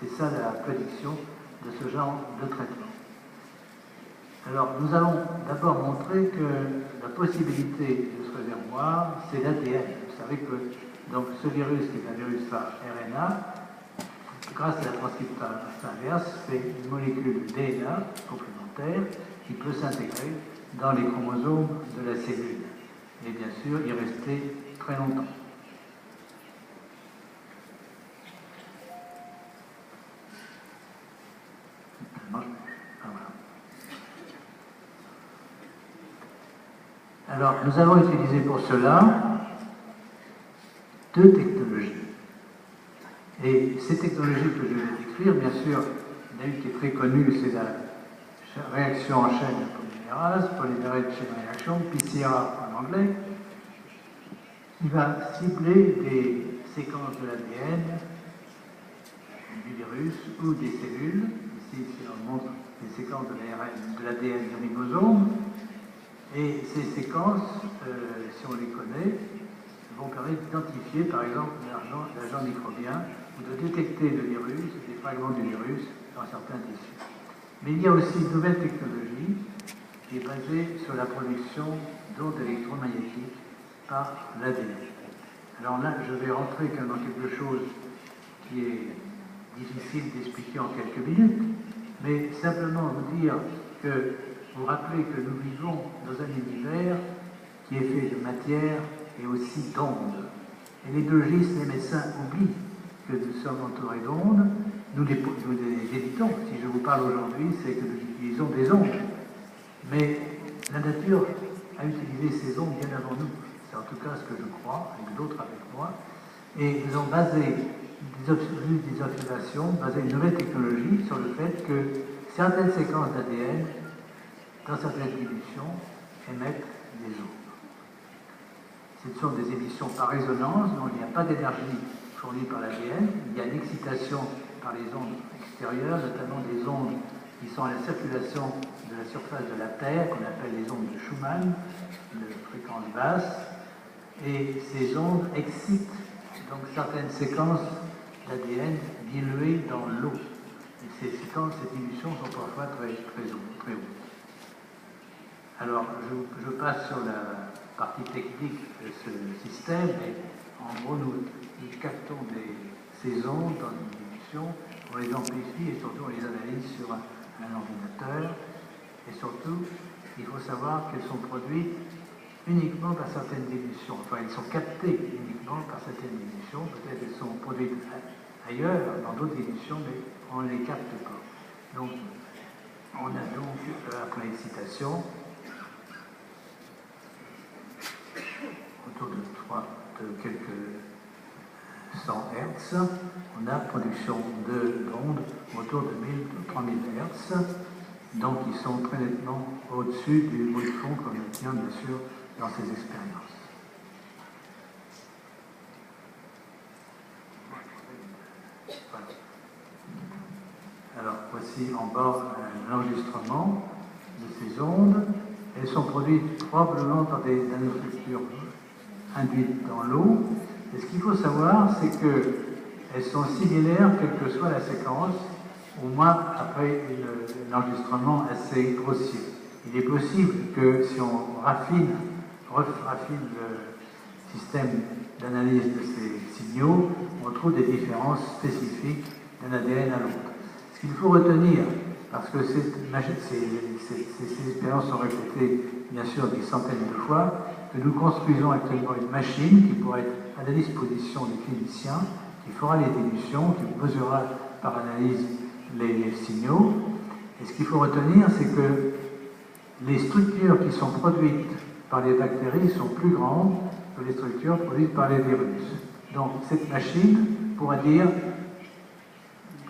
C'est ça la prédiction de ce genre de traitement. Alors, nous allons d'abord montrer que la possibilité de ce réservoir, c'est l'ADN. Vous savez que donc, ce virus, qui est un virus par RNA, grâce à la transcription inverse, fait une molécule DNA complémentaire qui peut s'intégrer dans les chromosomes de la cellule et bien sûr y rester très longtemps. Alors, nous allons utiliser pour cela deux technologies. Et ces technologies que je vais décrire, bien sûr, il y en a une qui est très connue, c'est la réaction en chaîne de polymérase, polymerase chain reaction, PCR en anglais, qui va cibler des séquences de l'ADN du virus ou des cellules. Ici, on montre les séquences de l'ADN du ribosome. Et ces séquences, si on les connaît, vont permettre d'identifier, par exemple, l'agent microbien ou de détecter le virus, des fragments du virus dans certains tissus. Mais il y a aussi une nouvelle technologie qui est basée sur la production d'ondes électromagnétiques par l'ADN. Alors là, je vais rentrer dans quelque chose qui est difficile d'expliquer en quelques minutes, mais simplement vous dire que vous rappelez que nous vivons dans un univers qui est fait de matière et aussi d'ondes. Et les biologistes, les médecins oublient que nous sommes entourés d'ondes. Nous les évitons. Si je vous parle aujourd'hui, c'est que nous utilisons des ondes. Mais la nature a utilisé ces ondes bien avant nous. C'est en tout cas ce que je crois, avec d'autres avec moi. Et ils ont basé des observations, basé une nouvelle technologie sur le fait que certaines séquences d'ADN, dans certaines dimensions, émettent des ondes. Ce sont des émissions par résonance, dont il n'y a pas d'énergie fournie par l'ADN. Il y a une excitation par les ondes extérieures, notamment des ondes qui sont à la circulation de la surface de la Terre, qu'on appelle les ondes de Schumann, de fréquence basse. Et ces ondes excitent donc certaines séquences d'ADN diluées dans l'eau. Et ces séquences, ces dilutions sont parfois très hautes. Alors, je passe sur la partie technique de ce système, et en gros, nous captons ces ondes dans une dilution, on les amplifie et surtout on les analyse sur un ordinateur. Et surtout, il faut savoir qu'elles sont produites uniquement par certaines dilutions. Enfin, elles sont captées uniquement par certaines dilutions. Peut-être elles sont produites ailleurs, dans d'autres dilutions, mais on ne les capte pas. Donc, on a donc, après l'excitation, autour de quelques 100 Hz, on a production d'ondes autour de 1000-3000 Hz, donc ils sont très nettement au-dessus du bruit de fond qu'on obtient bien sûr dans ces expériences. Voilà. Alors voici en bas l'enregistrement de ces ondes. Elles sont produites probablement par des nanostructures induites dans l'eau. Et ce qu'il faut savoir, c'est qu'elles sont similaires, quelle que soit la séquence, au moins après un enregistrement assez grossier. Il est possible que si on raffine le système d'analyse de ces signaux, on trouve des différences spécifiques d'un ADN à l'autre. Ce qu'il faut retenir, parce que ces expériences sont répétées bien sûr des centaines de fois, que nous construisons actuellement une machine qui pourrait être à la disposition des cliniciens, qui fera les dilutions, qui mesurera par analyse les signaux. Et ce qu'il faut retenir, c'est que les structures qui sont produites par les bactéries sont plus grandes que les structures produites par les virus. Donc cette machine pourra dire,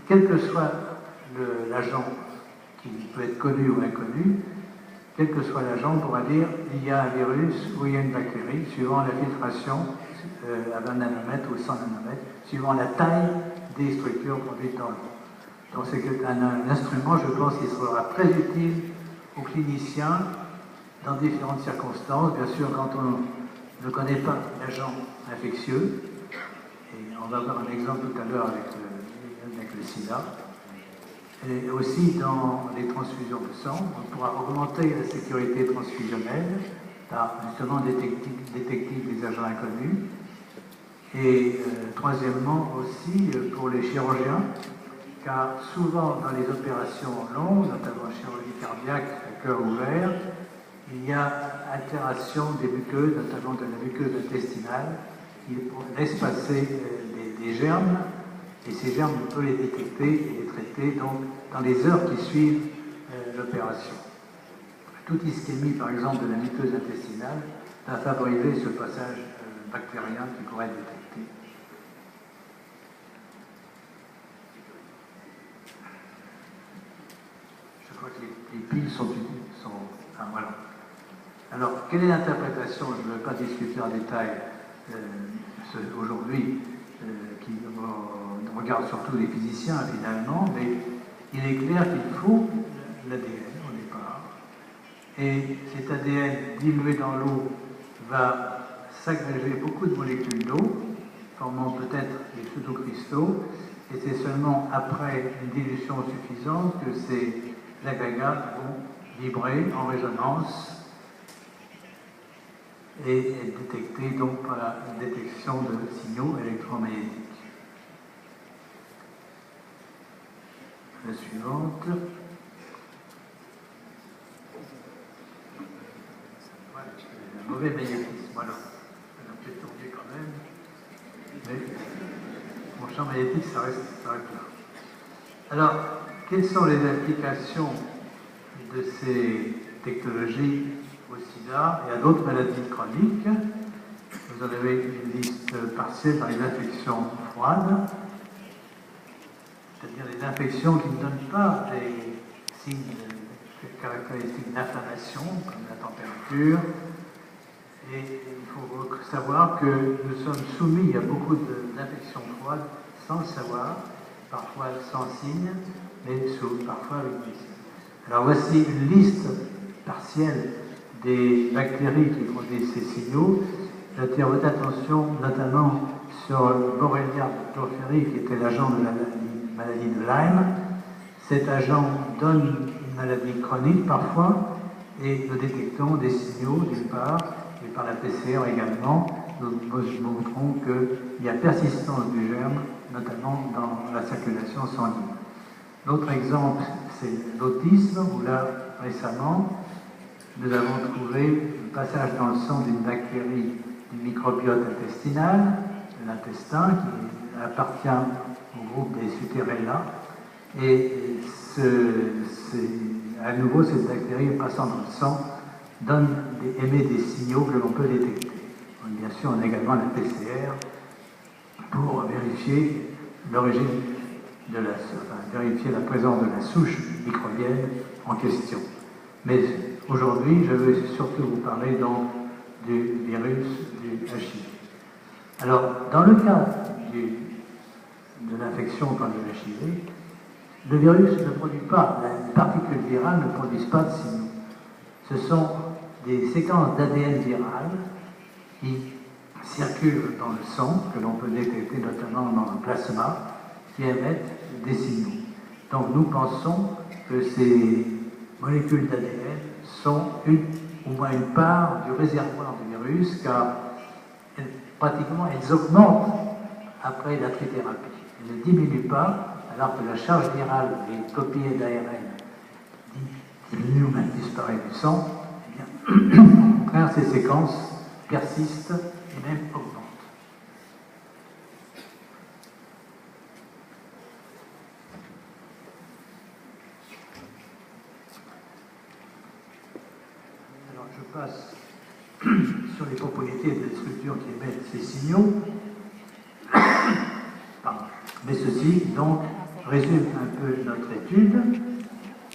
quel que soit l'agent qui peut être connu ou inconnu, quel que soit l'agent, on pourra dire il y a un virus ou il y a une bactérie, suivant la filtration à 20 nanomètres ou 100 nanomètres, suivant la taille des structures produites dans l'eau. Donc c'est un instrument, je pense, qui sera très utile aux cliniciens dans différentes circonstances. Bien sûr, quand on ne connaît pas l'agent infectieux, et on va voir un exemple tout à l'heure avec la le sida. Et aussi dans les transfusions de sang, on pourra augmenter la sécurité transfusionnelle par justement détecter des agents inconnus. Et troisièmement aussi pour les chirurgiens, car souvent dans les opérations longues, notamment chirurgie cardiaque à cœur ouvert, il y a altération des muqueuses, notamment de la muqueuse intestinale, qui laisse passer des germes, et ces germes, on peut les détecter et les traiter donc, dans les heures qui suivent l'opération. Toute ischémie, par exemple, de la muqueuse intestinale, va favoriser ce passage bactérien qui pourrait être détecté. Je crois que les piles sont ah, voilà. Alors, quelle est l'interprétation? Je ne vais pas discuter en détail aujourd'hui, qui regarde surtout les physiciens finalement, mais il est clair qu'il faut l'ADN au départ. Et cet ADN dilué dans l'eau va s'agréger beaucoup de molécules d'eau, formant peut-être des pseudocristaux, et c'est seulement après une dilution suffisante que ces agrégats vont vibrer en résonance et être détectés donc par la détection de signaux électromagnétiques. La suivante. Voilà, un mauvais magnétisme, voilà. Elle a peut-être tourné quand même, mais mon champ magnétique s'arrête là. Alors, quelles sont les applications de ces technologies au sida et à d'autres maladies chroniques? Vous en avez une liste partielle dans les infections froides, c'est-à-dire les infections qui ne donnent pas des signes caractéristiques d'inflammation, comme la température. Et il faut savoir que nous sommes soumis à beaucoup d'infections froides sans le savoir, parfois sans signe, mais parfois avec des signes. Alors voici une liste partielle des bactéries qui produisent ces signaux. J'attire votre attention notamment sur le Borrelia burgdorferi, qui était l'agent de la maladie de Lyme. Cet agent donne une maladie chronique parfois, et nous détectons des signaux d'une part, et par la PCR également, nous montrons qu'il y a persistance du germe, notamment dans la circulation sanguine. L'autre exemple, c'est l'autisme, où là, récemment, nous avons trouvé le passage dans le sang d'une bactérie du microbiote intestinal, de l'intestin, qui appartient au groupe des Suterella. Et à nouveau, cette bactérie, passant dans le sang, émet des signaux que l'on peut détecter. Donc, bien sûr, on a également la PCR pour vérifier l'origine vérifier la présence de la souche microbienne en question. Mais aujourd'hui, je vais surtout vous parler donc du virus du HIV. Alors, dans le cas de l'infection par le HIV, le virus ne produit pas, les particules virales ne produisent pas de signaux. Ce sont des séquences d'ADN viral qui circulent dans le sang, que l'on peut détecter notamment dans le plasma, qui émettent des signaux. Donc nous pensons que ces molécules d'ADN sont au moins une part du réservoir du virus, car pratiquement elles augmentent après la trithérapie. Elles ne diminuent pas, alors que la charge virale des copies d'ARN diminue ou même disparaît du sang. Eh bien, au contraire, ces séquences persistent et même augmentent. Alors je passe sur les propriétés des structures qui émettent ces signaux. Pardon. Mais ceci, donc, résume un peu notre étude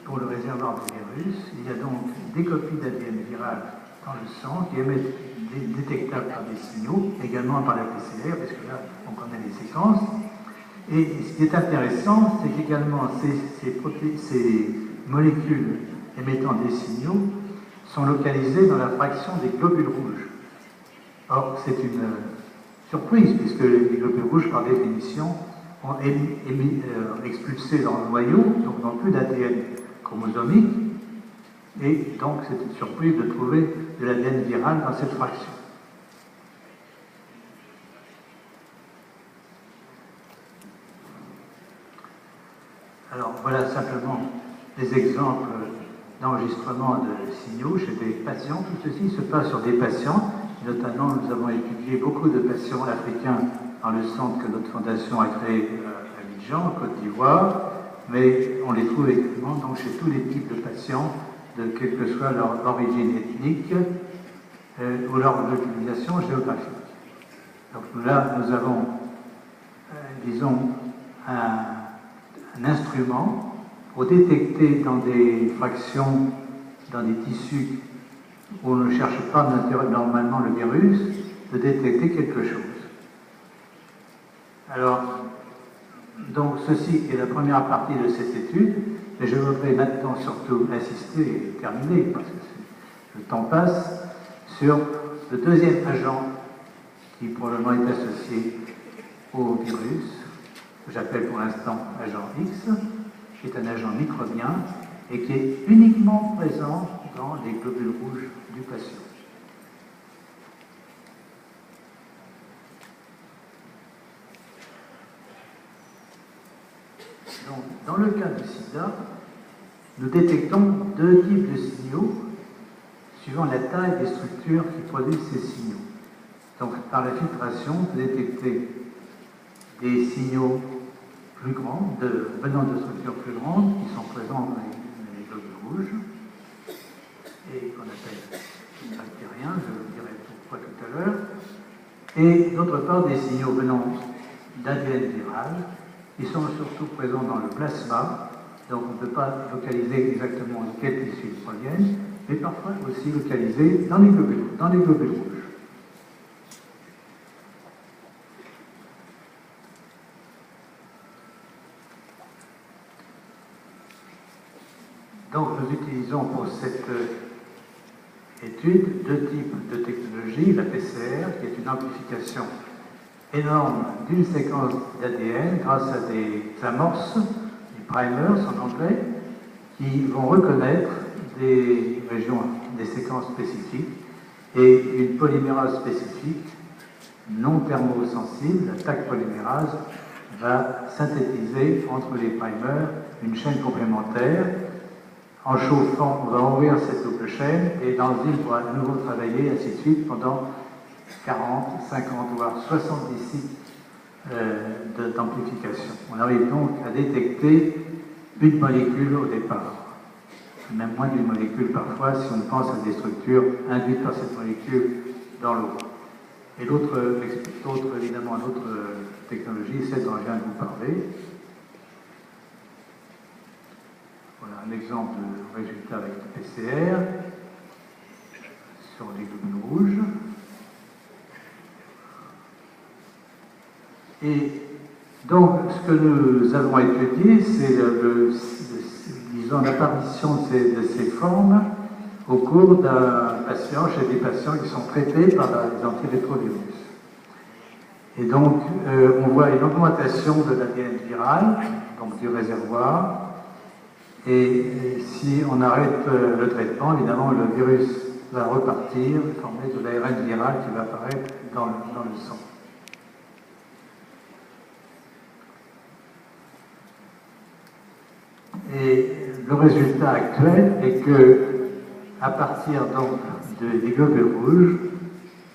pour le réservoir du virus. Il y a donc des copies d'ADN viral dans le sang qui émettent détectables par des signaux, également par la PCR, parce que là, on connaît les séquences. Et ce qui est intéressant, c'est qu'également ces molécules émettant des signaux sont localisées dans la fraction des globules rouges. Or, c'est une surprise, puisque les globules rouges, par définition, expulsés dans le noyau, donc n'ont plus d'ADN chromosomique, et donc c'est une surprise de trouver de l'ADN viral dans cette fraction. Alors voilà simplement des exemples d'enregistrement de signaux chez des patients. Tout ceci se passe sur des patients. Notamment, nous avons étudié beaucoup de patients africains dans le centre que notre fondation a créé à Abidjan, en Côte d'Ivoire, mais on les trouve également donc, chez tous les types de patients, de quelle que soit leur origine ethnique ou leur localisation géographique. Donc là, nous avons, disons, un instrument pour détecter dans des fractions, dans des tissus où on ne cherche pas normalement le virus, de détecter quelque chose. Alors, donc ceci est la première partie de cette étude, et je voudrais maintenant surtout insister et terminer, parce que le temps passe, sur le deuxième agent qui probablement est associé au virus, que j'appelle pour l'instant agent X, qui est un agent microbien et qui est uniquement présent dans les globules rouges du patient. Donc, dans le cas du sida, nous détectons deux types de signaux suivant la taille des structures qui produisent ces signaux. Donc, par la filtration, vous détectez des signaux plus grands, venant de structures plus grandes, qui sont présents dans les globules rouges, et qu'on appelle bactériens, je vous dirai pourquoi tout à l'heure, et d'autre part des signaux venant d'ADN viral, qui sont surtout présents dans le plasma, donc on ne peut pas localiser exactement de quel tissu ils proviennent, mais parfois aussi localisés dans les globules rouges. Donc nous utilisons pour cette étude deux types de technologies, la PCR, qui est une amplification énorme d'une séquence d'ADN grâce à des amorces, des primers en anglais, qui vont reconnaître des régions, des séquences spécifiques, et une polymérase spécifique non thermosensible, la Taq polymérase, va synthétiser entre les primers une chaîne complémentaire. En chauffant, on va ouvrir cette double chaîne et l'enzyme pourra à nouveau travailler, ainsi de suite, pendant 40, 50, voire 70 cycles d'amplification. On arrive donc à détecter une molécule au départ, même moins d'une molécule parfois, si on pense à des structures induites par cette molécule dans l'eau. Et évidemment, l'autre technologie, celle dont je viens de vous parler. Voilà un exemple de résultat avec le PCR sur les globules rouges. Et donc, ce que nous avons étudié, c'est disons, l'apparition de ces formes au cours d'un patient, chez des patients qui sont traités par les antirétrovirus. Et donc, on voit une augmentation de l'ADN viral, donc du réservoir. Et si on arrête le traitement, évidemment, le virus va repartir, former de l'ARN viral qui va apparaître dans le sang. Et le résultat actuel est que, à partir donc des globules rouges,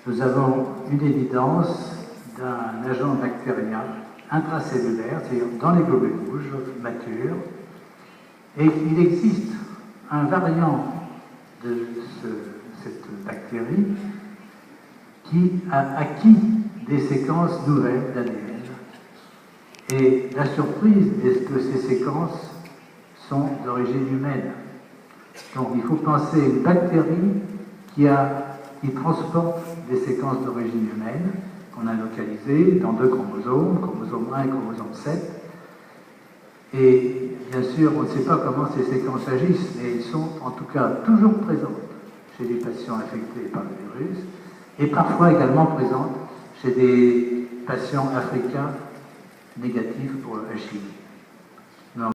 nous avons une évidence d'un agent bactérien intracellulaire, c'est-à-dire dans les globules rouges matures, et il existe un variant de cette bactérie qui a acquis des séquences nouvelles d'ADN. Et la surprise est que ces séquences sont d'origine humaine. Donc il faut penser à une bactérie qui transporte des séquences d'origine humaine qu'on a localisées dans deux chromosomes, chromosome 1 et chromosome 7. Et bien sûr, on ne sait pas comment ces séquences agissent, mais elles sont en tout cas toujours présentes chez les patients infectés par le virus, et parfois également présentes chez des patients africains négatif pour la Chine.